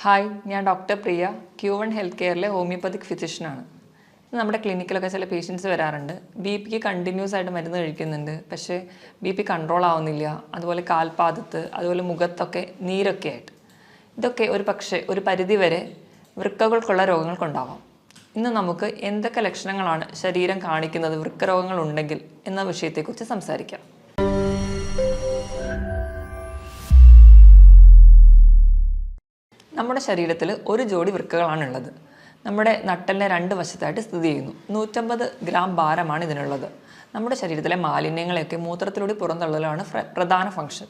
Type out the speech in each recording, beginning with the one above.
Hi, ഞാൻ doctor പ്രിയ, Q1 health കെയറിലെ homoeopathic ഫിസിഷ്യനാണ്. നമ്മുടെ ക്ലിനിക്കിലൊക്കെ ചില പേഷ്യൻസ് വരാറുണ്ട്. ബി.പിക്ക് കണ്ടിന്യൂസ് ആയിട്ട് മരുന്ന് കഴിക്കുന്നുണ്ട്, പക്ഷേ ബി.പി കൺട്രോൾ ആവുന്നില്ല. അതുപോലെ കാൽപാദത്ത്, അതുപോലെ മുഖത്തൊക്കെ നീരൊക്കെ ആയിട്ട്. ഇതൊക്കെ ഒരു പരിധിവരെ വൃക്കകൾക്കുള്ള രോഗങ്ങൾക്കുണ്ടാവാം. ഇന്ന് നമുക്ക് എന്തൊക്കെ ലക്ഷണങ്ങളാണ് ശരീരം കാണിക്കുന്നത് വൃക്കരോഗങ്ങളുണ്ടെങ്കിൽ എന്ന വിഷയത്തെക്കുറിച്ച് സംസാരിക്കാം. നമ്മുടെ ശരീരത്തിൽ ഒരു ജോഡി വൃക്കകളാണുള്ളത്. നമ്മുടെ നട്ടലിനെ രണ്ട് വശത്തായിട്ട് സ്ഥിതി ചെയ്യുന്നു. 150 ഗ്രാം ഭാരമാണ് ഇതിനുള്ളത്. നമ്മുടെ ശരീരത്തിലെ മാലിന്യങ്ങളെയൊക്കെ മൂത്രത്തിലൂടെ പുറന്തള്ളലാണ് പ്രധാന ഫംഗ്ഷൻ.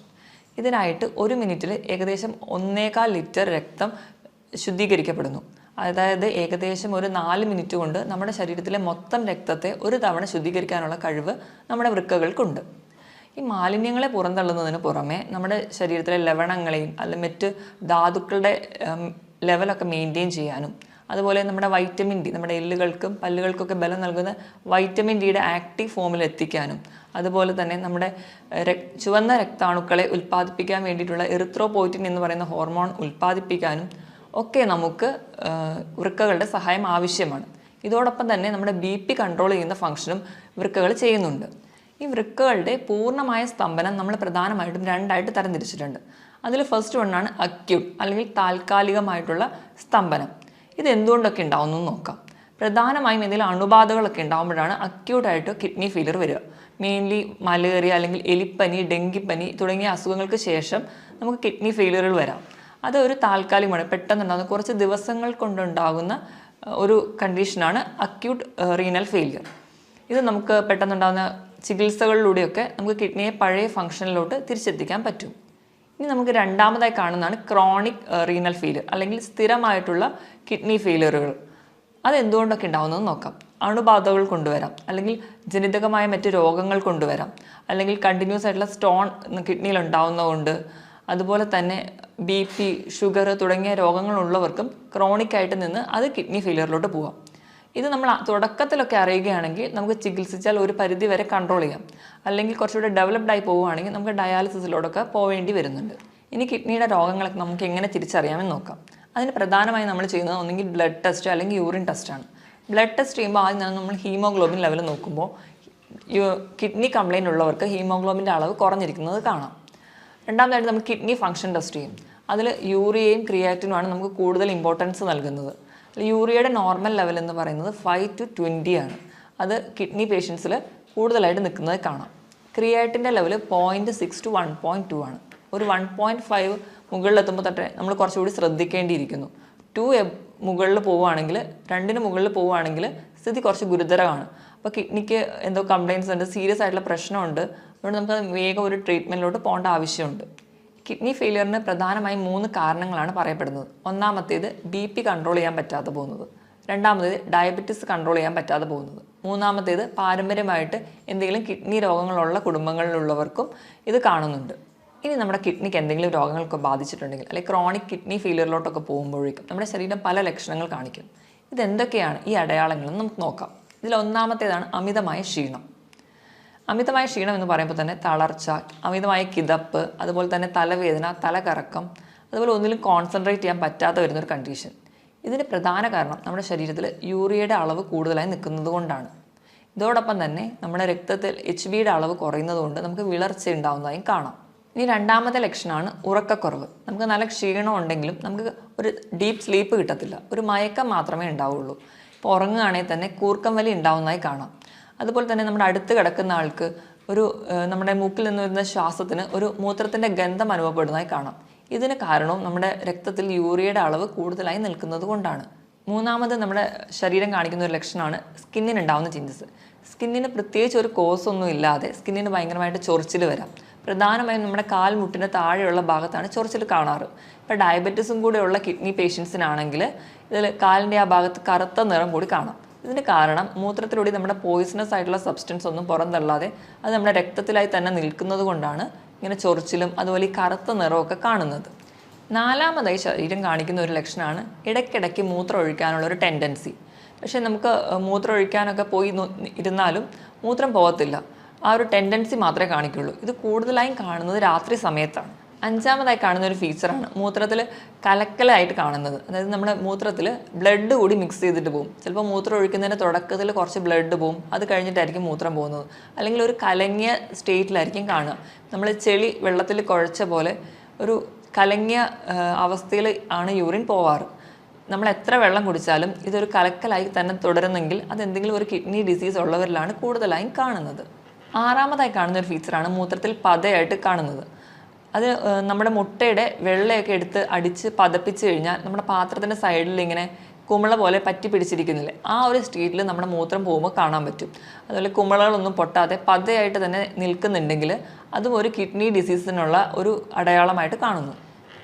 ഇതിനായിട്ട് ഒരു മിനിറ്റിൽ ഏകദേശം 1.25 ലിറ്റർ രക്തം ശുദ്ധീകരിക്കപ്പെടുന്നു. അതായത് ഏകദേശം ഒരു 4 മിനിറ്റ് കൊണ്ട് നമ്മുടെ ശരീരത്തിലെ മൊത്തം രക്തത്തെ ഒരു തവണ ശുദ്ധീകരിക്കാനുള്ള കഴിവ് നമ്മുടെ വൃക്കകൾക്കുണ്ട്. ഈ മാലിന്യങ്ങളെ പുറന്തള്ളുന്നതിന് പുറമെ നമ്മുടെ ശരീരത്തിലെ ലവണങ്ങളെയും അല്ലെങ്കിൽ മറ്റ് ധാതുക്കളുടെ ലെവലൊക്കെ മെയിൻറ്റെയിൻ ചെയ്യാനും, അതുപോലെ നമ്മുടെ വൈറ്റമിൻ ഡി, നമ്മുടെ എല്ലുകൾക്കും പല്ലുകൾക്കൊക്കെ ബലം നൽകുന്ന വൈറ്റമിൻ ഡിയുടെ ആക്റ്റീവ് ഫോമിൽ എത്തിക്കാനും, അതുപോലെ തന്നെ നമ്മുടെ ചുവന്ന രക്താണുക്കളെ ഉൽപ്പാദിപ്പിക്കാൻ വേണ്ടിയിട്ടുള്ള എറിത്രോപോയിറ്റിൻ എന്ന് പറയുന്ന ഹോർമോൺ ഉൽപ്പാദിപ്പിക്കാനും ഒക്കെ നമുക്ക് വൃക്കകളുടെ സഹായം ആവശ്യമാണ്. ഇതോടൊപ്പം തന്നെ നമ്മുടെ ബി.പി കൺട്രോൾ ചെയ്യുന്ന ഫംഗ്ഷനും വൃക്കകൾ ചെയ്യുന്നുണ്ട്. ഈ വൃക്കകളുടെ പൂർണ്ണമായ സ്തംഭനം നമ്മൾ പ്രധാനമായിട്ടും രണ്ടായിട്ട് തരംതിരിച്ചിട്ടുണ്ട്. അതിൽ ഫസ്റ്റ് വണ്ണാണ് അക്യൂട്ട് അല്ലെങ്കിൽ താൽക്കാലികമായിട്ടുള്ള സ്തംഭനം. ഇത് എന്തുകൊണ്ടൊക്കെ ഉണ്ടാവുന്നു നോക്കാം. പ്രധാനമായും എന്തെങ്കിലും അണുബാധകളൊക്കെ ഉണ്ടാകുമ്പോഴാണ് അക്യൂട്ടായിട്ട് കിഡ്നി ഫെയിലിയർ വരിക. മെയിൻലി മലേറിയ അല്ലെങ്കിൽ എലിപ്പനി, ഡെങ്കിപ്പനി തുടങ്ങിയ അസുഖങ്ങൾക്ക് ശേഷം നമുക്ക് കിഡ്നി ഫെയിലിയറുകൾ വരാം. അത് ഒരു താൽക്കാലികമാണ്, പെട്ടെന്നുണ്ടാകുന്ന കുറച്ച് ദിവസങ്ങൾ കൊണ്ടുണ്ടാകുന്ന ഒരു കണ്ടീഷനാണ് അക്യൂട്ട് റീനൽ ഫെയിലിയർ. ഇത് നമുക്ക് പെട്ടെന്നുണ്ടാകുന്ന ചികിത്സകളിലൂടെയൊക്കെ നമുക്ക് കിഡ്നിയെ പഴയ ഫംഗ്ഷനിലോട്ട് തിരിച്ചെത്തിക്കാൻ പറ്റും. ഇനി നമുക്ക് രണ്ടാമതായി കാണുന്നതാണ് ക്രോണിക് റീനൽ ഫെയിലിയർ അല്ലെങ്കിൽ സ്ഥിരമായിട്ടുള്ള കിഡ്നി ഫെയിലിയറുകൾ. അതെന്തുകൊണ്ടൊക്കെ ഉണ്ടാകുന്നതെന്ന് നോക്കാം. അണുബാധകൾ കൊണ്ടുവരാം, അല്ലെങ്കിൽ ജനിതകമായ മറ്റ് രോഗങ്ങൾ കൊണ്ടുവരാം, അല്ലെങ്കിൽ കണ്ടിന്യൂസ് ആയിട്ടുള്ള സ്റ്റോൺ കിഡ്നിയിൽ ഉണ്ടാകുന്നതുകൊണ്ട്, അതുപോലെ തന്നെ ബി.പി, ഷുഗർ തുടങ്ങിയ രോഗങ്ങളുള്ളവർക്കും ക്രോണിക്കായിട്ട് നിന്ന് അത് കിഡ്നി ഫെയിലിയറിലോട്ട് പോവാം. ഇത് നമ്മൾ തുടക്കത്തിലൊക്കെ അറിയുകയാണെങ്കിൽ നമുക്ക് ചികിത്സിച്ചാൽ ഒരു പരിധി വരെ കൺട്രോൾ ചെയ്യാം. അല്ലെങ്കിൽ കുറച്ചുകൂടെ ഡെവലപ്ഡ് ആയി പോവുകയാണെങ്കിൽ നമുക്ക് ഡയാലിസിസിലോടൊക്കെ പോവേണ്ടി വരുന്നുണ്ട്. ഇനി കിഡ്നിയുടെ രോഗങ്ങളൊക്കെ നമുക്ക് എങ്ങനെ തിരിച്ചറിയാമെന്ന് നോക്കാം. അതിന് പ്രധാനമായും നമ്മൾ ചെയ്യുന്നത് ഒന്നെങ്കിൽ ബ്ലഡ് ടെസ്റ്റ് അല്ലെങ്കിൽ യൂറിൻ ടെസ്റ്റാണ്. ബ്ലഡ് ടെസ്റ്റ് ചെയ്യുമ്പോൾ ആദ്യം നമ്മൾ ഹീമോഗ്ലോബിൻ ലെവൽ നോക്കുമ്പോൾ കിഡ്നി കംപ്ലയിൻ്റ് ഉള്ളവർക്ക് ഹീമോഗ്ലോബിൻ്റെ അളവ് കുറഞ്ഞിരിക്കുന്നത് കാണാം. രണ്ടാമതായിട്ട് നമ്മൾ കിഡ്നി ഫംഗ്ഷൻ ടെസ്റ്റ് ചെയ്യും. അതിൽ യൂറിയയും ക്രിയാറ്റിനുമാണ് നമുക്ക് കൂടുതൽ ഇമ്പോർട്ടൻസ് നൽകുന്നത്. യൂറിയയുടെ നോർമൽ ലെവൽ എന്ന് പറയുന്നത് 5 to 20 ആണ്. അത് കിഡ്നി പേഷ്യൻസിൽ കൂടുതലായിട്ട് നിൽക്കുന്നത് കാണാം. ക്രിയാറ്റിൻ്റെ ലെവൽ 0.6 to 1.2 ആണ്. ഒരു 1.5 മുകളിലെത്തുമ്പോൾ തൊട്ടേ നമ്മൾ കുറച്ചുകൂടി ശ്രദ്ധിക്കേണ്ടിയിരിക്കുന്നു. 2 മുകളിൽ പോവുകയാണെങ്കിൽ, 2 മുകളിൽ പോവുകയാണെങ്കിൽ സ്ഥിതി കുറച്ച് ഗുരുതരമാണ്. അപ്പോൾ കിഡ്നിക്ക് എന്തോ കംപ്ലയിൻസ് ഉണ്ട്, സീരിയസ് ആയിട്ടുള്ള പ്രശ്നമുണ്ട്. അതുകൊണ്ട് നമുക്ക് വേഗം ഒരു ട്രീറ്റ്മെൻറ്റിലോട്ട് പോകേണ്ട ആവശ്യമുണ്ട്. കിഡ്നി ഫെയിലിയറിന് പ്രധാനമായും 3 കാരണങ്ങളാണ് പറയപ്പെടുന്നത്. ഒന്നാമത്തേത് ബി.പി കൺട്രോൾ ചെയ്യാൻ പറ്റാതെ പോകുന്നത്, രണ്ടാമത്തേത് ഡയബറ്റിസ് കൺട്രോൾ ചെയ്യാൻ പറ്റാതെ പോകുന്നത്, മൂന്നാമത്തേത് പാരമ്പര്യമായിട്ട് എന്തെങ്കിലും കിഡ്നി രോഗങ്ങളുള്ള കുടുംബങ്ങളിലുള്ളവർക്കും ഇത് കാണുന്നുണ്ട്. ഇനി നമ്മുടെ കിഡ്നിക്ക് എന്തെങ്കിലും രോഗങ്ങളൊക്കെ ബാധിച്ചിട്ടുണ്ടെങ്കിൽ, അല്ലെങ്കിൽ ക്രോണിക് കിഡ്നി ഫെയിലിയറിലോട്ടൊക്കെ പോകുമ്പോഴേക്കും നമ്മുടെ ശരീരം പല ലക്ഷണങ്ങൾ കാണിക്കും. ഇതെന്തൊക്കെയാണ് ഈ അടയാളങ്ങളെന്ന് നമുക്ക് നോക്കാം. ഇതിൽ ഒന്നാമത്തേതാണ് അമിതമായ ക്ഷീണം. അമിതമായ ക്ഷീണം എന്ന് പറയുമ്പോൾ തന്നെ തളർച്ച, അമിതമായ കിതപ്പ്, അതുപോലെ തന്നെ തലവേദന, തലകറക്കം, അതുപോലെ ഒന്നിലും കോൺസെൻട്രേറ്റ് ചെയ്യാൻ പറ്റാതെ വരുന്നൊരു കണ്ടീഷൻ. ഇതിന് പ്രധാന കാരണം നമ്മുടെ ശരീരത്തിൽ യൂറിയയുടെ അളവ് കൂടുതലായി നിൽക്കുന്നത് കൊണ്ടാണ്. ഇതോടൊപ്പം തന്നെ നമ്മുടെ രക്തത്തിൽ HBയുടെ അളവ് കുറയുന്നത് കൊണ്ട് നമുക്ക് വിളർച്ച ഉണ്ടാകുന്നതായും കാണാം. ഇനി രണ്ടാമത്തെ ലക്ഷണമാണ് ഉറക്കക്കുറവ്. നമുക്ക് നല്ല ക്ഷീണം ഉണ്ടെങ്കിലും നമുക്ക് ഒരു ഡീപ്പ് സ്ലീപ്പ് കിട്ടത്തില്ല, ഒരു മയക്കം മാത്രമേ ഉണ്ടാവുള്ളൂ. ഇപ്പോൾ ഉറങ്ങുകയാണെങ്കിൽ തന്നെ കൂർക്കം വലി ഉണ്ടാവുന്നതായി കാണാം. അതുപോലെ തന്നെ നമ്മുടെ അടുത്ത് കിടക്കുന്ന ആൾക്ക് നമ്മുടെ മൂക്കിൽ നിന്ന് വരുന്ന ശ്വാസത്തിന് ഒരു മൂത്രത്തിൻ്റെ ഗന്ധം അനുഭവപ്പെടുന്നതായി കാണാം. ഇതിന് കാരണവും നമ്മുടെ രക്തത്തിൽ യൂറിയയുടെ അളവ് കൂടുതലായി നിൽക്കുന്നത് കൊണ്ടാണ്. മൂന്നാമത് നമ്മുടെ ശരീരം കാണിക്കുന്ന ഒരു ലക്ഷണമാണ് സ്കിന്നിനുണ്ടാവുന്ന ചേഞ്ചസ്. സ്കിന്നിന് പ്രത്യേകിച്ച് ഒരു കോസ് ഒന്നും ഇല്ലാതെ സ്കിന്നിന് ഭയങ്കരമായിട്ട് ചൊറിച്ചിൽ വരാം. പ്രധാനമായും നമ്മുടെ കാൽമുട്ടിന് താഴെയുള്ള ഭാഗത്താണ് ചൊറിച്ചിൽ കാണാറ്. ഇപ്പോൾ ഡയബറ്റീസും കൂടെയുള്ള കിഡ്നി പേഷ്യൻസിനാണെങ്കിൽ ഇതിൽ കാലിൻ്റെ ആ ഭാഗത്ത് കറുത്ത നിറം കൂടി കാണാം. ഇതിന് കാരണം മൂത്രത്തിലൂടെ നമ്മുടെ പോയിസണസ് ആയിട്ടുള്ള സബ്സ്റ്റൻസ് ഒന്നും പുറന്തള്ളാതെ അത് നമ്മുടെ രക്തത്തിലായി തന്നെ നിൽക്കുന്നത് കൊണ്ടാണ് ഇങ്ങനെ ചൊറിച്ചിലും അതുപോലെ ഈ കറുത്ത നിറമൊക്കെ കാണുന്നത്. നാലാമതായി ശരീരം കാണിക്കുന്ന ഒരു ലക്ഷണമാണ് ഇടയ്ക്കിടയ്ക്ക് മൂത്രം ഒഴിക്കാനുള്ള ഒരു ടെൻഡൻസി. പക്ഷേ നമുക്ക് മൂത്രം ഒഴിക്കാനൊക്കെ പോയി ഇരുന്നാലും മൂത്രം പോകത്തില്ല. ആ ഒരു ടെൻഡൻസി മാത്രമേ കാണിക്കുള്ളൂ. ഇത് കൂടുതലായും കാണുന്നത് രാത്രി സമയത്താണ്. അഞ്ചാമതായി കാണുന്ന ഒരു ഫീച്ചറാണ് മൂത്രത്തിൽ കലക്കലായിട്ട് കാണുന്നത്. അതായത് നമ്മുടെ മൂത്രത്തിൽ ബ്ലഡ് കൂടി മിക്സ് ചെയ്തിട്ട് പോകും. ചിലപ്പോൾ മൂത്രം ഒഴിക്കുന്നതിൻ്റെ തുടക്കത്തിൽ കുറച്ച് ബ്ലഡ് പോകും, അത് കഴിഞ്ഞിട്ടായിരിക്കും മൂത്രം പോകുന്നത്. അല്ലെങ്കിൽ ഒരു കലങ്ങിയ സ്റ്റേറ്റിലായിരിക്കും കാണുക. നമ്മൾ ചെളി വെള്ളത്തിൽ കുഴച്ച പോലെ ഒരു കലങ്ങിയ അവസ്ഥയിൽ ആണ് യൂറിൻ പോവാറ്. നമ്മൾ എത്ര വെള്ളം കുടിച്ചാലും ഇതൊരു കലക്കലായി തന്നെ തുടരുന്നെങ്കിൽ അതെന്തെങ്കിലും ഒരു കിഡ്നി ഡിസീസ് ഉള്ളവരിലാണ് കൂടുതലായും കാണുന്നത്. ആറാമതായി കാണുന്ന ഒരു ഫീച്ചറാണ് മൂത്രത്തിൽ പതയായിട്ട് കാണുന്നത്. അത് നമ്മുടെ മുട്ടയുടെ വെള്ളയൊക്കെ എടുത്ത് അടിച്ച് പതപ്പിച്ച് കഴിഞ്ഞാൽ നമ്മുടെ പാത്രത്തിൻ്റെ സൈഡിൽ ഇങ്ങനെ കുമിള പോലെ പറ്റി പിടിച്ചിരിക്കുന്നില്ലേ, ആ ഒരു സ്റ്റേറ്റിൽ നമ്മുടെ മൂത്രം പോകുമ്പോൾ കാണാൻ പറ്റും. അതുപോലെ കുമിളകളൊന്നും പൊട്ടാതെ പതയായിട്ട് തന്നെ നിൽക്കുന്നുണ്ടെങ്കിൽ അതും ഒരു കിഡ്നി ഡിസീസിനുള്ള ഒരു അടയാളമായിട്ട് കാണുന്നു.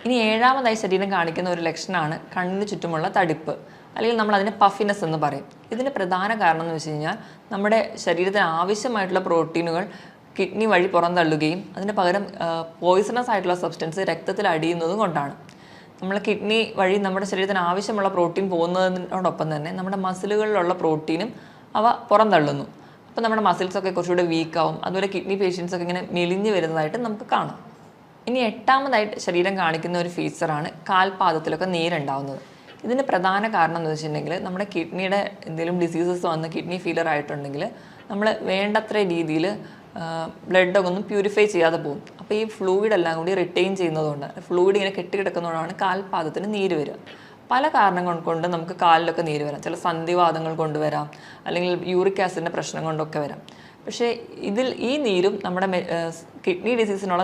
ഇനി ഏഴാമതായി ശരീരം കാണിക്കുന്ന ഒരു ലക്ഷണമാണ് കണ്ണിന് ചുറ്റുമുള്ള തടിപ്പ്, അല്ലെങ്കിൽ നമ്മൾ അതിനെ പഫിനെസ് എന്ന് പറയും. ഇതിന് പ്രധാന കാരണം എന്ന് വെച്ച് കഴിഞ്ഞാൽ നമ്മുടെ ശരീരത്തിന് ആവശ്യമായിട്ടുള്ള പ്രോട്ടീനുകൾ കിഡ്നി വഴി പുറന്തള്ളുകയും അതിന് പകരം പോയിസണസ് ആയിട്ടുള്ള സബ്സ്റ്റൻസ് രക്തത്തിൽ അടിയുന്നതും കൊണ്ടാണ്. നമ്മൾ കിഡ്നി വഴി നമ്മുടെ ശരീരത്തിന് ആവശ്യമുള്ള പ്രോട്ടീൻ പോകുന്നതിനോടൊപ്പം തന്നെ നമ്മുടെ മസിലുകളിലുള്ള പ്രോട്ടീനും അവ പുറന്തള്ളുന്നു. അപ്പോൾ നമ്മുടെ മസിൽസൊക്കെ കുറച്ചുകൂടെ വീക്കാവും. അതുപോലെ കിഡ്നി പേഷ്യൻസൊക്കെ ഇങ്ങനെ മെലിഞ്ഞ് വരുന്നതായിട്ട് നമുക്ക് കാണാം. ഇനി എട്ടാമതായിട്ട് ശരീരം കാണിക്കുന്ന ഒരു ഫീച്ചറാണ് കാൽപാദത്തിലൊക്കെ നീരുണ്ടാവുന്നത്. ഇതിന് പ്രധാന കാരണം എന്ന് വെച്ചിട്ടുണ്ടെങ്കിൽ നമ്മുടെ കിഡ്നിയുടെ എന്തെങ്കിലും ഡിസീസസ് വന്ന് കിഡ്നി ഫെയിലിയർ ആയിട്ടുണ്ടെങ്കിൽ നമ്മൾ വേണ്ടത്ര രീതിയിൽ ബ്ലഡൊക്കെ ഒന്നും പ്യൂരിഫൈ ചെയ്യാതെ പോകും. അപ്പോൾ ഈ ഫ്ലൂയിഡ് എല്ലാം കൂടി റിട്ടെയിൻ ചെയ്യുന്നതുകൊണ്ട് ഫ്ലൂയിഡ് ഇങ്ങനെ കെട്ടിക്കിടക്കുന്നതുകൊണ്ടാണ് കാൽപാദത്തിന് നീര് വരിക. പല കാരണങ്ങൾ കൊണ്ട് നമുക്ക് കാലിലൊക്കെ നീര് വരാം. ചില സന്ധിവാതങ്ങൾ കൊണ്ടുവരാം, അല്ലെങ്കിൽ യൂറിക് ആസിഡിൻ്റെ പ്രശ്നം കൊണ്ടൊക്കെ വരാം. പക്ഷേ ഈ നീരും നമ്മുടെ കിഡ്നി ഡിസീസിനുള്ള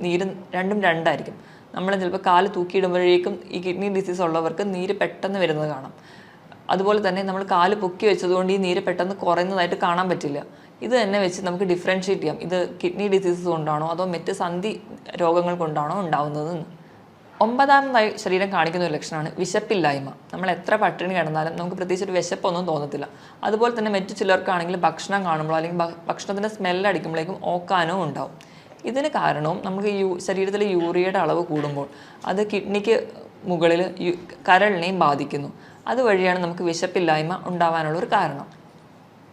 നീരും രണ്ടും രണ്ടായിരിക്കും. നമ്മൾ ചിലപ്പോൾ കാല് തൂക്കിയിടുമ്പോഴേക്കും ഈ കിഡ്നി ഡിസീസ് ഉള്ളവർക്ക് നീര് പെട്ടെന്ന് വരുന്നത് കാണാം. അതുപോലെ തന്നെ നമ്മൾ കാല് പൊക്കി വെച്ചതുകൊണ്ട് ഈ നീര് പെട്ടെന്ന് കുറയുന്നതായിട്ട് കാണാൻ പറ്റില്ല. ഇത് തന്നെ വെച്ച് നമുക്ക് ഡിഫറൻഷ്യേറ്റ് ചെയ്യാം, ഇത് കിഡ്നി ഡിസീസസ് കൊണ്ടാണോ അതോ മറ്റ് സന്ധി രോഗങ്ങൾ കൊണ്ടാണോ ഉണ്ടാവുന്നതെന്ന്. ഒമ്പതാമതായി ശരീരം കാണിക്കുന്ന ഒരു ലക്ഷണമാണ് വിശപ്പില്ലായ്മ. നമ്മൾ എത്ര പട്ടിണി കിടന്നാലും നമുക്ക് പ്രത്യേകിച്ച് ഒരു വിശപ്പൊന്നും തോന്നത്തില്ല. അതുപോലെ തന്നെ മറ്റു ചിലർക്കാണെങ്കിൽ ഭക്ഷണം കാണുമ്പോൾ അല്ലെങ്കിൽ ഭക്ഷണത്തിൻ്റെ സ്മെല്ലടിക്കുമ്പോഴേക്കും ഓക്കാനോ ഉണ്ടാവും. ഇതിന് കാരണവും നമുക്ക് ശരീരത്തിലെ യൂറിയയുടെ അളവ് കൂടുമ്പോൾ അത് കിഡ്നിക്ക് മുകളിൽ കരളിനെയും ബാധിക്കുന്നു. അതുവഴിയാണ് നമുക്ക് വിശപ്പില്ലായ്മ ഉണ്ടാവാനുള്ള ഒരു കാരണം.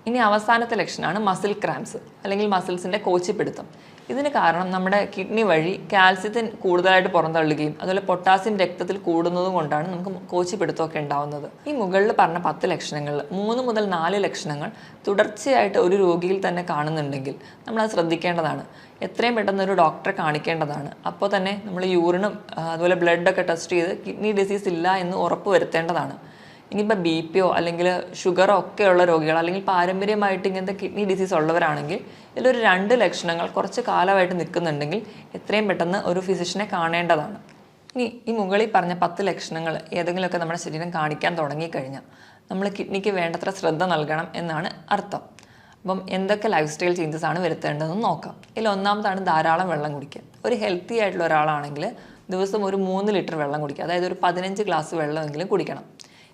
ഇനി അവസാനത്തെ ലക്ഷണമാണ് മസിൽ ക്രാംസ്, അല്ലെങ്കിൽ മസിൽസിൻ്റെ കോച്ചിപ്പിടുത്തം. ഇതിന് കാരണം നമ്മുടെ കിഡ്നി വഴി കാൽസ്യത്തിന് കൂടുതലായിട്ട് പുറന്തള്ളുകയും അതുപോലെ പൊട്ടാസ്യം രക്തത്തിൽ കൂടുന്നതും കൊണ്ടാണ് നമുക്ക് കോച്ചിപ്പിടുത്തമൊക്കെ ഉണ്ടാവുന്നത്. ഈ മുകളിൽ പറഞ്ഞ 10 ലക്ഷണങ്ങളിൽ 3 മുതൽ 4 ലക്ഷണങ്ങൾ തുടർച്ചയായിട്ട് ഒരു രോഗിയിൽ തന്നെ കാണുന്നുണ്ടെങ്കിൽ നമ്മളത് ശ്രദ്ധിക്കേണ്ടതാണ്. എത്രയും പെട്ടെന്ന് ഒരു ഡോക്ടറെ കാണിക്കേണ്ടതാണ്. അപ്പോൾ തന്നെ നമ്മൾ യൂറിനും അതുപോലെ ബ്ലഡൊക്കെ ടെസ്റ്റ് ചെയ്ത് കിഡ്നി ഡിസീസ് ഇല്ല എന്ന് ഉറപ്പ് വരുത്തേണ്ടതാണ്. ഇനിയിപ്പോൾ BP അല്ലെങ്കിൽ ഷുഗറോ ഒക്കെയുള്ള രോഗികൾ, അല്ലെങ്കിൽ പാരമ്പര്യമായിട്ട് ഇങ്ങനത്തെ കിഡ്നി ഡിസീസ് ഉള്ളവരാണെങ്കിൽ ഇതിലൊരു 2 ലക്ഷണങ്ങൾ കുറച്ച് കാലമായിട്ട് നിൽക്കുന്നുണ്ടെങ്കിൽ എത്രയും പെട്ടെന്ന് ഒരു ഫിസിഷ്യനെ കാണേണ്ടതാണ്. ഇനി ഈ മുകളിൽ പറഞ്ഞ 10 ലക്ഷണങ്ങൾ ഏതെങ്കിലുമൊക്കെ നമ്മുടെ ശരീരം കാണിക്കാൻ തുടങ്ങിക്കഴിഞ്ഞാൽ നമ്മൾ കിഡ്നിക്ക് വേണ്ടത്ര ശ്രദ്ധ നൽകണം എന്നാണ് അർത്ഥം. അപ്പം എന്തൊക്കെ ലൈഫ് സ്റ്റൈൽ ചേഞ്ചസ് ആണ് വരുത്തേണ്ടതെന്ന് നോക്കാം. ഇതിൽ ഒന്നാമതാണ് ധാരാളം വെള്ളം കുടിക്കുക. ഒരു ഹെൽത്തി ആയിട്ടുള്ള ഒരാളാണെങ്കിൽ ദിവസം ഒരു 3 ലിറ്റർ വെള്ളം കുടിക്കുക. അതായത് ഒരു 15 ഗ്ലാസ് വെള്ളമെങ്കിലും കുടിക്കണം.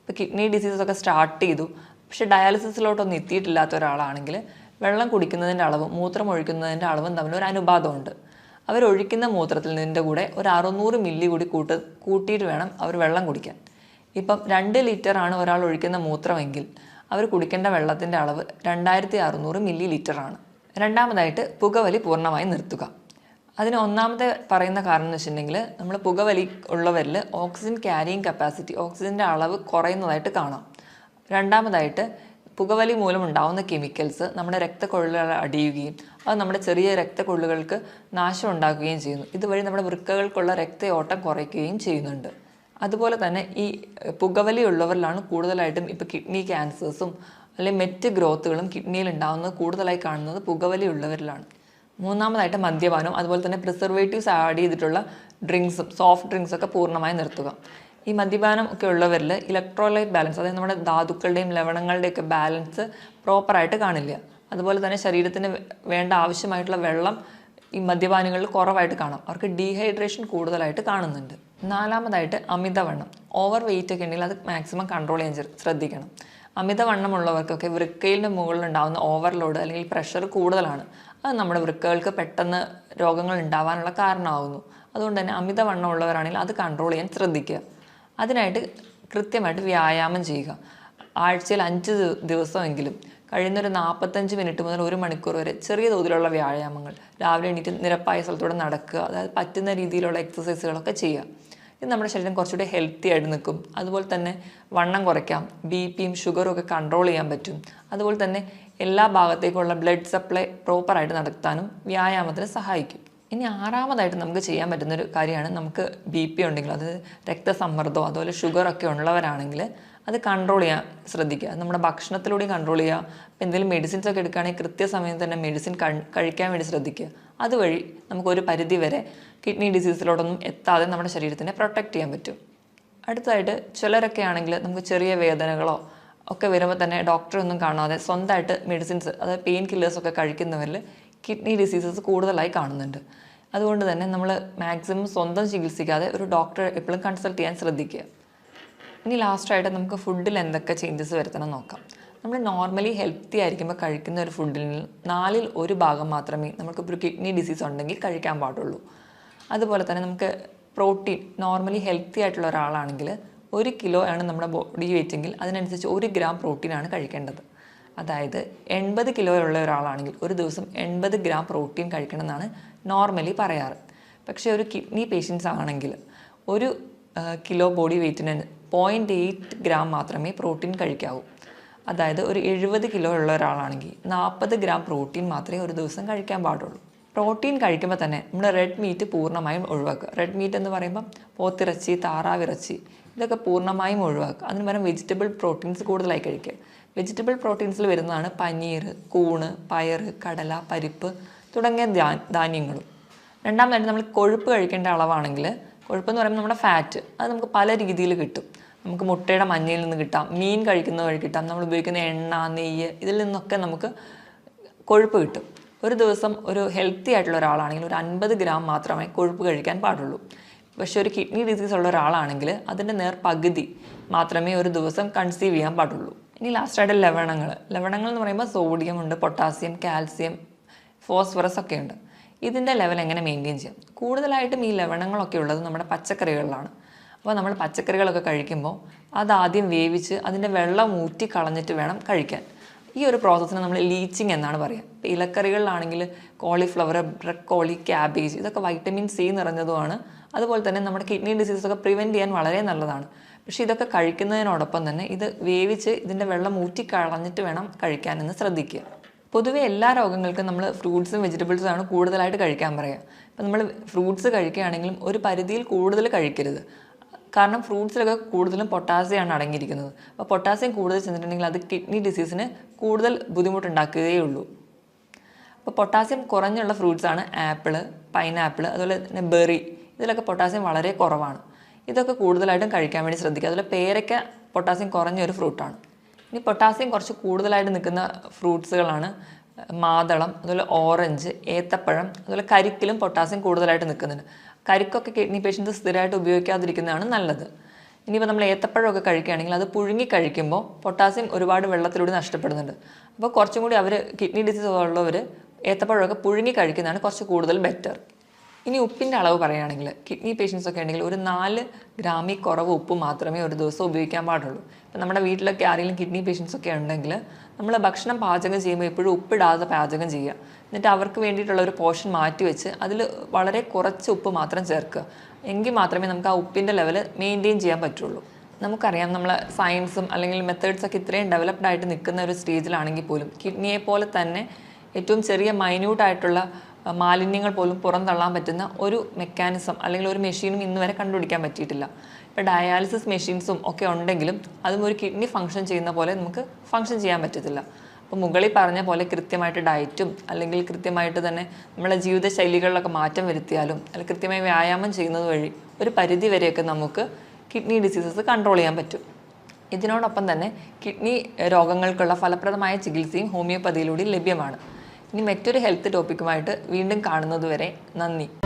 ഇപ്പോൾ കിഡ്നി ഡിസീസൊക്കെ സ്റ്റാർട്ട് ചെയ്തു പക്ഷേ ഡയാലിസിസിലോട്ടൊന്നും എത്തിയിട്ടില്ലാത്ത ഒരാളാണെങ്കിൽ വെള്ളം കുടിക്കുന്നതിൻ്റെ അളവും മൂത്രം ഒഴിക്കുന്നതിൻ്റെ അളവും തമ്മിൽ ഒരു അനുപാതമുണ്ട്. അവരൊഴിക്കുന്ന മൂത്രത്തിൽ നിന്നിൻ്റെ കൂടെ ഒരു 600 മില്ലി കൂടി കൂട്ടിയിട്ട് വേണം അവർ വെള്ളം കുടിക്കാൻ. ഇപ്പം 2 ലിറ്ററാണ് ഒരാൾ ഒഴിക്കുന്ന മൂത്രമെങ്കിൽ അവർ കുടിക്കേണ്ട വെള്ളത്തിൻ്റെ അളവ് 2600 മില്ലി ലിറ്ററാണ്. രണ്ടാമതായിട്ട് പുകവലി പൂർണ്ണമായി നിർത്തുക. അതിന് ഒന്നാമത്തെ പറയുന്ന കാരണം എന്ന് വെച്ചിട്ടുണ്ടെങ്കിൽ നമ്മൾ പുകവലി ഉള്ളവരിൽ ഓക്സിജൻ ക്യാരിയിങ് കപ്പാസിറ്റി, ഓക്സിജൻ്റെ അളവ് കുറയുന്നതായിട്ട് കാണാം. രണ്ടാമതായിട്ട് പുകവലി മൂലം ഉണ്ടാകുന്ന കെമിക്കൽസ് നമ്മുടെ രക്തക്കൊള്ളുകൾ അടിയുകയും അത് നമ്മുടെ ചെറിയ രക്തക്കൊള്ളുകൾക്ക് നാശം ഉണ്ടാക്കുകയും ചെയ്യുന്നു. ഇതുവഴി നമ്മുടെ വൃക്കകൾക്കുള്ള രക്തയോട്ടം കുറയ്ക്കുകയും ചെയ്യുന്നുണ്ട്. അതുപോലെ തന്നെ ഈ പുകവലി ഉള്ളവരിലാണ് കൂടുതലായിട്ടും ഇപ്പോൾ കിഡ്നി ക്യാൻസേഴ്സും അല്ലെങ്കിൽ മറ്റ് ഗ്രോത്തുകളും കിഡ്നിയിൽ ഉണ്ടാകുന്നത് കൂടുതലായി കാണുന്നത് പുകവലി ഉള്ളവരിലാണ്. മൂന്നാമതായിട്ട് മദ്യപാനം, അതുപോലെ തന്നെ പ്രിസർവേറ്റീവ്സ് ആഡ് ചെയ്തിട്ടുള്ള ഡ്രിങ്ക്സും സോഫ്റ്റ് ഡ്രിങ്ക്സൊക്കെ പൂർണ്ണമായും നിർത്തുക. ഈ മദ്യപാനം ഒക്കെ ഉള്ളവരിൽ ഇലക്ട്രോലൈറ്റ് ബാലൻസ്, അതായത് നമ്മുടെ ധാതുക്കളുടെയും ലവണങ്ങളുടെയൊക്കെ ബാലൻസ് പ്രോപ്പറായിട്ട് കാണില്ല. അതുപോലെ തന്നെ ശരീരത്തിന് വേണ്ട ആവശ്യമായിട്ടുള്ള വെള്ളം ഈ മദ്യപാനികളിൽ കുറവായിട്ട് കാണാം. അവർക്ക് ഡീഹൈഡ്രേഷൻ കൂടുതലായിട്ട് കാണുന്നുണ്ട്. നാലാമതായിട്ട് അമിതവണ്ണം, ഓവർ വെയിറ്റ് ഒക്കെ ഉണ്ടെങ്കിൽ അത് മാക്സിമം കൺട്രോൾ ചെയ്യാൻ ശ്രദ്ധിക്കണം. അമിതവണ്ണമുള്ളവർക്കൊക്കെ വൃക്കയിലെ മുകളിൽ ഉണ്ടാകുന്ന ഓവർലോഡ് അല്ലെങ്കിൽ പ്രഷർ കൂടുതലാണ്. അത് നമ്മുടെ വൃക്കകൾക്ക് പെട്ടെന്ന് രോഗങ്ങൾ ഉണ്ടാവാനുള്ള കാരണമാകുന്നു. അതുകൊണ്ട് തന്നെ അമിതവണ്ണം ഉള്ളവരാണെങ്കിൽ അത് കൺട്രോൾ ചെയ്യാൻ ശ്രദ്ധിക്കുക. അതിനായിട്ട് കൃത്യമായിട്ട് വ്യായാമം ചെയ്യുക. ആഴ്ചയിൽ 5 ദിവസമെങ്കിലും കഴിയുന്നൊരു 45 മിനിറ്റ് മുതൽ 1 മണിക്കൂർ വരെ ചെറിയ തോതിലുള്ള വ്യായാമങ്ങൾ, രാവിലെ എണീറ്റ് നിരപ്പായ സ്ഥലത്തൂടെ നടക്കുക, അതായത് പറ്റുന്ന രീതിയിലുള്ള എക്സസൈസുകളൊക്കെ ചെയ്യുക. ഇത് നമ്മുടെ ശരീരം കുറച്ചുകൂടി ഹെൽത്തി ആയിട്ട് നിൽക്കും. അതുപോലെ തന്നെ വണ്ണം കുറയ്ക്കാം, ബിപിയും ഷുഗറും ഒക്കെ കൺട്രോൾ ചെയ്യാൻ പറ്റും. അതുപോലെ തന്നെ എല്ലാ ഭാഗത്തേക്കുള്ള ബ്ലഡ് സപ്ലൈ പ്രോപ്പറായിട്ട് നടത്താനും വ്യായാമത്തിന് സഹായിക്കും. ഇനി ആറാമതായിട്ട് നമുക്ക് ചെയ്യാൻ പറ്റുന്നൊരു കാര്യമാണ്, നമുക്ക് BP ഉണ്ടെങ്കിൽ, അതായത് രക്തസമ്മർദ്ദമോ അതുപോലെ ഷുഗറൊക്കെ ഉള്ളവരാണെങ്കിൽ അത് കൺട്രോൾ ചെയ്യാൻ ശ്രദ്ധിക്കുക. നമ്മുടെ ഭക്ഷണത്തിലൂടെ കൺട്രോൾ ചെയ്യുക. അപ്പോൾ എന്തെങ്കിലും മെഡിസിൻസ് ഒക്കെ എടുക്കുകയാണെങ്കിൽ കൃത്യസമയം തന്നെ മെഡിസിൻ കഴിക്കാൻ വേണ്ടി ശ്രദ്ധിക്കുക. അതുവഴി നമുക്കൊരു പരിധി വരെ കിഡ്നി ഡിസീസിലോടൊന്നും എത്താതെ നമ്മുടെ ശരീരത്തിനെ പ്രൊട്ടക്റ്റ് ചെയ്യാൻ പറ്റും. അടുത്തതായിട്ട് ചിലരൊക്കെ ആണെങ്കിൽ നമുക്ക് ചെറിയ വേദനകളോ ഒക്കെ വരുമ്പോൾ തന്നെ ഡോക്ടറൊന്നും കാണാതെ സ്വന്തമായിട്ട് മെഡിസിൻസ്, അതായത് പെയിൻ കില്ലേഴ്സൊക്കെ കഴിക്കുന്നവരിൽ കിഡ്നി ഡിസീസസ് കൂടുതലായി കാണുന്നുണ്ട്. അതുകൊണ്ട് തന്നെ നമ്മൾ മാക്സിമം സ്വന്തം ചികിത്സിക്കാതെ ഒരു ഡോക്ടറെ എപ്പോഴും കൺസൾട്ട് ചെയ്യാൻ ശ്രദ്ധിക്കുക. ഇനി ലാസ്റ്റായിട്ട് നമുക്ക് ഫുഡിൽ എന്തൊക്കെ ചേഞ്ചസ് വരുത്തണം നോക്കാം. നമ്മൾ നോർമലി ഹെൽത്തി ആയിരിക്കുമ്പോൾ കഴിക്കുന്ന ഒരു ഫുഡിൽ 4ൽ 1 ഭാഗം മാത്രമേ നമുക്കിപ്പോൾ ഒരു കിഡ്നി ഡിസീസ് ഉണ്ടെങ്കിൽ കഴിക്കാൻ പാടുള്ളൂ. അതുപോലെ തന്നെ നമുക്ക് പ്രോട്ടീൻ, നോർമലി ഹെൽത്തി ആയിട്ടുള്ള ഒരാളാണെങ്കിൽ 1 കിലോ ആണ് നമ്മുടെ ബോഡി വെയിറ്റെങ്കിൽ അതിനനുസരിച്ച് 1 ഗ്രാം പ്രോട്ടീനാണ് കഴിക്കേണ്ടത്. അതായത് 80 കിലോ ഉള്ള ഒരാളാണെങ്കിൽ ഒരു ദിവസം 80 ഗ്രാം പ്രോട്ടീൻ കഴിക്കണം എന്നാണ് നോർമലി പറയാറ്. പക്ഷേ ഒരു കിഡ്നി പേഷ്യൻസ് ആണെങ്കിൽ 1 കിലോ ബോഡി വെയ്റ്റിന് 0.8 ഗ്രാം മാത്രമേ പ്രോട്ടീൻ കഴിക്കാവൂ. അതായത് ഒരു 70 കിലോ ഉള്ള ഒരാളാണെങ്കിൽ 40 ഗ്രാം പ്രോട്ടീൻ മാത്രമേ ഒരു ദിവസം കഴിക്കാൻ പാടുള്ളൂ. പ്രോട്ടീൻ കഴിക്കുമ്പോൾ തന്നെ നമ്മൾ റെഡ് മീറ്റ് പൂർണ്ണമായും ഒഴിവാക്കുക. റെഡ് മീറ്റ് എന്ന് പറയുമ്പോൾ പോത്തിറച്ചി, താറാവിറച്ചി ഇതൊക്കെ പൂർണ്ണമായും ഒഴിവാക്കുക. അതിന് പകരം വെജിറ്റബിൾ പ്രോട്ടീൻസ് കൂടുതലായി കഴിക്കുക. വെജിറ്റബിൾ പ്രോട്ടീൻസിൽ വരുന്നതാണ് പനീർ, കൂണ്, പയർ, കടല, പരിപ്പ് തുടങ്ങിയ ധാന്യങ്ങളും. രണ്ടാമതായിട്ട് നമ്മൾ കൊഴുപ്പ് കഴിക്കേണ്ട അളവാണെങ്കിൽ, കൊഴുപ്പെന്ന് പറയുമ്പോൾ നമ്മുടെ ഫാറ്റ്, അത് നമുക്ക് പല രീതിയിൽ കിട്ടും. നമുക്ക് മുട്ടയുടെ മഞ്ഞയിൽ നിന്ന് കിട്ടാം, മീൻ കഴിക്കുന്ന വഴി കിട്ടാം, നമ്മൾ ഉപയോഗിക്കുന്ന എണ്ണ, നെയ്യ് ഇതിൽ നിന്നൊക്കെ നമുക്ക് കൊഴുപ്പ് കിട്ടും. ഒരു ദിവസം ഒരു ഹെൽത്തി ആയിട്ടുള്ള ഒരാളാണെങ്കിൽ ഒരു 50 ഗ്രാം മാത്രമേ കൊഴുപ്പ് കഴിക്കാൻ പാടുള്ളൂ. പക്ഷേ ഒരു കിഡ്നി ഡിസീസ് ഉള്ള ഒരാളാണെങ്കിൽ അതിൻ്റെ പകുതി മാത്രമേ ഒരു ദിവസം കൺസീവ് ചെയ്യാൻ പാടുള്ളൂ. ഇനി ലാസ്റ്റായിട്ട് ലവണങ്ങൾ എന്ന് പറയുമ്പോൾ സോഡിയം ഉണ്ട്, പൊട്ടാസ്യം, കാൽസ്യം, ഫോസ്ഫറസ് ഒക്കെ ഉണ്ട്. ഇതിൻ്റെ ലെവൽ എങ്ങനെ മെയിൻറ്റെയിൻ ചെയ്യാം? കൂടുതലായിട്ടും ഈ ലവണങ്ങളൊക്കെ ഉള്ളത് നമ്മുടെ പച്ചക്കറികളിലാണ്. അപ്പോൾ നമ്മൾ പച്ചക്കറികളൊക്കെ കഴിക്കുമ്പോൾ അതാദ്യം വേവിച്ച് അതിൻ്റെ വെള്ളം ഊറ്റി കളഞ്ഞിട്ട് വേണം കഴിക്കാൻ. ഈ ഒരു പ്രോസസ്സിന് നമ്മൾ ലീച്ചിങ് എന്നാണ് പറയുക. ഇപ്പോൾ ഇലക്കറികളിലാണെങ്കിൽ കോളിഫ്ലവർ, ബ്രക്കോളി, ക്യാബേജ് ഇതൊക്കെ വൈറ്റമിൻ സി നിറഞ്ഞതുമാണ്. അതുപോലെ തന്നെ നമ്മുടെ കിഡ്നി ഡിസീസൊക്കെ പ്രിവെൻറ്റ് ചെയ്യാൻ വളരെ നല്ലതാണ്. പക്ഷേ ഇതൊക്കെ കഴിക്കുന്നതിനോടൊപ്പം തന്നെ ഇത് വേവിച്ച് ഇതിൻ്റെ വെള്ളം ഊറ്റി കളഞ്ഞിട്ട് വേണം കഴിക്കാനെന്ന് ശ്രദ്ധിക്കുക. പൊതുവെ എല്ലാ രോഗങ്ങൾക്കും നമ്മൾ ഫ്രൂട്ട്സും വെജിറ്റബിൾസും ആണ് കൂടുതലായിട്ട് കഴിക്കാൻ പറയുക. ഇപ്പം നമ്മൾ ഫ്രൂട്ട്സ് കഴിക്കുകയാണെങ്കിലും ഒരു പരിധിയിൽ കൂടുതൽ കഴിക്കരുത്. കാരണം ഫ്രൂട്ട്സിലൊക്കെ കൂടുതലും പൊട്ടാസ്യമാണ് അടങ്ങിയിരിക്കുന്നത്. അപ്പോൾ പൊട്ടാസ്യം കൂടുതൽ ചെന്നിട്ടുണ്ടെങ്കിൽ അത് കിഡ്നി ഡിസീസിന് കൂടുതൽ ബുദ്ധിമുട്ടുണ്ടാക്കുകയുള്ളൂ. അപ്പോൾ പൊട്ടാസ്യം കുറഞ്ഞുള്ള ഫ്രൂട്ട്സാണ് ആപ്പിൾ, പൈനാപ്പിൾ, അതുപോലെ തന്നെ ബെറി. ഇതിലൊക്കെ പൊട്ടാസ്യം വളരെ കുറവാണ്. ഇതൊക്കെ കൂടുതലായിട്ടും കഴിക്കാൻ വേണ്ടി ശ്രദ്ധിക്കുക. അതുപോലെ പേരയ്ക്ക പൊട്ടാസ്യം കുറഞ്ഞൊരു ഫ്രൂട്ടാണ്. ഇനി പൊട്ടാസ്യം കുറച്ച് കൂടുതലായിട്ട് നിൽക്കുന്ന ഫ്രൂട്ട്സുകളാണ് മാതളം, അതുപോലെ ഓറഞ്ച്, ഏത്തപ്പഴം, അതുപോലെ കരിക്കിലും പൊട്ടാസ്യം കൂടുതലായിട്ട് നിൽക്കുന്നുണ്ട്. കരിക്കൊക്കെ കിഡ്നി പേഷ്യൻസ് സ്ഥിരമായിട്ട് ഉപയോഗിക്കാതിരിക്കുന്നതാണ് നല്ലത്. ഇനിയിപ്പോൾ നമ്മൾ ഏത്തപ്പഴമൊക്കെ കഴിക്കുകയാണെങ്കിൽ അത് പുഴുങ്ങി കഴിക്കുമ്പോൾ പൊട്ടാസ്യം ഒരുപാട് വെള്ളത്തിലൂടെ നഷ്ടപ്പെടുന്നുണ്ട്. അപ്പോൾ കുറച്ചും കൂടി കിഡ്നി ഡിസീസ് ഉള്ളവർ ഏത്തപ്പഴമൊക്കെ പുഴുങ്ങി കഴിക്കുന്നതാണ് കുറച്ച് കൂടുതൽ ബെറ്റർ. ഇനി ഉപ്പിൻ്റെ അളവ് പറയുകയാണെങ്കിൽ കിഡ്നി പേഷ്യൻസ് ഒക്കെ ഉണ്ടെങ്കിൽ ഒരു 4 ഗ്രാമിൽ കുറവ് ഉപ്പ് മാത്രമേ ഒരു ദിവസം ഉപയോഗിക്കാൻ പാടുള്ളൂ. ഇപ്പം നമ്മുടെ വീട്ടിലൊക്കെ ആരെങ്കിലും കിഡ്നി പേഷ്യൻസ് ഒക്കെ ഉണ്ടെങ്കിൽ നമ്മൾ ഭക്ഷണം പാചകം ചെയ്യുമ്പോൾ എപ്പോഴും ഉപ്പിടാതെ പാചകം ചെയ്യുക. എന്നിട്ട് അവർക്ക് വേണ്ടിയിട്ടുള്ള ഒരു പോർഷൻ മാറ്റി വെച്ച് അതിൽ വളരെ കുറച്ച് ഉപ്പ് മാത്രം ചേർക്കുക. എങ്കിൽ മാത്രമേ നമുക്ക് ആ ഉപ്പിൻ്റെ ലെവൽ മെയിൻറ്റെയിൻ ചെയ്യാൻ പറ്റുള്ളൂ. നമുക്കറിയാം നമ്മൾ സയൻസും അല്ലെങ്കിൽ മെത്തേഡ്സൊക്കെ ഇത്രയും ഡെവലപ്ഡ് ആയിട്ട് നിൽക്കുന്ന ഒരു സ്റ്റേജിലാണെങ്കിൽ പോലും കിഡ്നിയെ പോലെ തന്നെ ഏറ്റവും ചെറിയ മൈന്യൂട്ടായിട്ടുള്ള മാലിന്യങ്ങൾ പോലും പുറന്തള്ളാൻ പറ്റുന്ന ഒരു മെക്കാനിസം അല്ലെങ്കിൽ ഒരു മെഷീനും ഇന്ന് വരെ കണ്ടുപിടിക്കാൻ പറ്റിയിട്ടില്ല. ഇപ്പോൾ ഡയാലിസിസ് മെഷീൻസും ഒക്കെ ഉണ്ടെങ്കിലും അതും ഒരു കിഡ്നി ഫങ്ഷൻ ചെയ്യുന്ന പോലെ നമുക്ക് ഫങ്ഷൻ ചെയ്യാൻ പറ്റത്തില്ല. അപ്പോൾ മുകളിൽ പറഞ്ഞ പോലെ കൃത്യമായിട്ട് ഡയറ്റും അല്ലെങ്കിൽ കൃത്യമായിട്ട് തന്നെ നമ്മളെ ജീവിതശൈലികളിലൊക്കെ മാറ്റം വരുത്തിയാലും അല്ലെങ്കിൽ കൃത്യമായി വ്യായാമം ചെയ്യുന്നത് വഴി ഒരു പരിധി വരെയൊക്കെ നമുക്ക് കിഡ്നി ഡിസീസസ് കൺട്രോൾ ചെയ്യാൻ പറ്റും. ഇതിനോടൊപ്പം തന്നെ കിഡ്നി രോഗങ്ങൾക്കുള്ള ഫലപ്രദമായ ചികിത്സയും ഹോമിയോപ്പതിയിലൂടെ ലഭ്യമാണ്. ഇനി മറ്റൊരു ഹെൽത്ത് ടോപ്പിക്കുമായിട്ട് വീണ്ടും കാണുന്നതുവരെ നന്ദി.